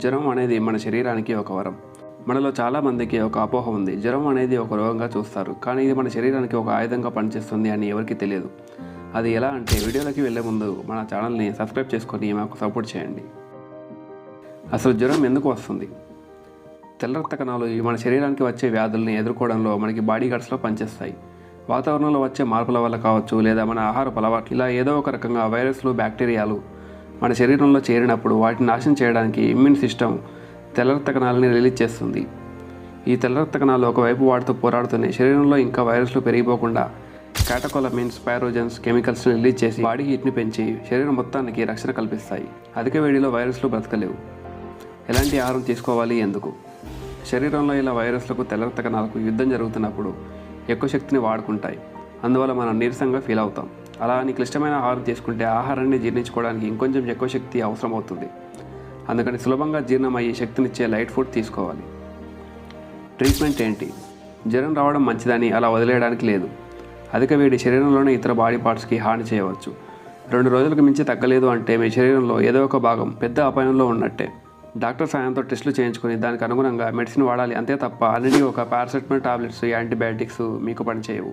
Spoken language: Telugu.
జ్వరం అనేది మన శరీరానికి ఒక వరం. మనలో చాలామందికి ఒక అపోహ ఉంది. జ్వరం అనేది ఒక రోగంగా చూస్తారు, కానీ ఇది మన శరీరానికి ఒక ఆయుధంగా పనిచేస్తుంది అని ఎవరికీ తెలియదు. అది ఎలా అంటే, వీడియోలోకి వెళ్ళే ముందు మన ఛానల్ని సబ్స్క్రైబ్ చేసుకొని మాకు సపోర్ట్ చేయండి. అసలు జ్వరం ఎందుకు వస్తుంది? తెల్ల రక్త కణాలు మన శరీరానికి వచ్చే వ్యాధుల్ని ఎదుర్కోవడంలో మనకి బాడీ గార్డ్స్లో పనిచేస్తాయి. వాతావరణంలో వచ్చే మార్పుల వల్ల కావచ్చు, లేదా మన ఆహారపు అలవాట్లు, ఇలా ఏదో ఒక రకంగా వైరస్లు, బ్యాక్టీరియాలు మన శరీరంలో చేరినప్పుడు వాటిని నాశనం చేయడానికి ఇమ్యూన్ సిస్టమ్ తెల్ల రక్త కణాలని రిలీజ్ చేస్తుంది. ఈ తెల్ల రక్త కణాలు ఒకవైపు వాటితో పోరాడుతూనే శరీరంలో ఇంకా వైరస్లు పెరిగిపోకుండా క్యాటకోలమిన్స్, పైరోజన్స్ కెమికల్స్ని రిలీజ్ చేసి బాడీ హీట్ని పెంచి శరీరం మొత్తానికి రక్షణ కల్పిస్తాయి. అధిక వేడిలో వైరస్లు బ్రతకలేవు. ఎలాంటి ఆహారం తీసుకోవాలి, ఎందుకు? శరీరంలో ఇలా వైరస్లకు, తెల్ల రక్త కణాలకు యుద్ధం జరుగుతున్నప్పుడు ఎక్కువ శక్తిని వాడుకుంటాయి. అందువల్ల మనం నీరసంగా ఫీల్ అవుతాం. అలా అని క్లిష్టమైన ఆహారం తీసుకుంటే ఆహారాన్ని జీర్ణించుకోవడానికి ఇంకొంచెం ఎక్కువ శక్తి అవసరం అవుతుంది. అందుకని సులభంగా జీర్ణమయ్యే శక్తినిచ్చే లైట్ ఫుడ్ తీసుకోవాలి. ట్రీట్మెంట్ ఏంటి? జ్వరం రావడం మంచిదని అలా వదిలేయడానికి లేదు. అధిక వేడి శరీరంలోని ఇతర బాడీ పార్ట్స్కి హాని చేయవచ్చు. 2 రోజులకు మించి తగ్గలేదు అంటే మీ శరీరంలో ఏదో ఒక భాగం పెద్ద అపాయంలో ఉన్నట్టే. డాక్టర్ సాయంతో టెస్టులు చేయించుకొని దానికి అనుగుణంగా మెడిసిన్ వాడాలి, అంతే తప్ప అన్నిటికీ ఒక పారాసెటమాల్ టాబ్లెట్స్, యాంటీబయాటిక్స్ మీకు పనిచేయవు.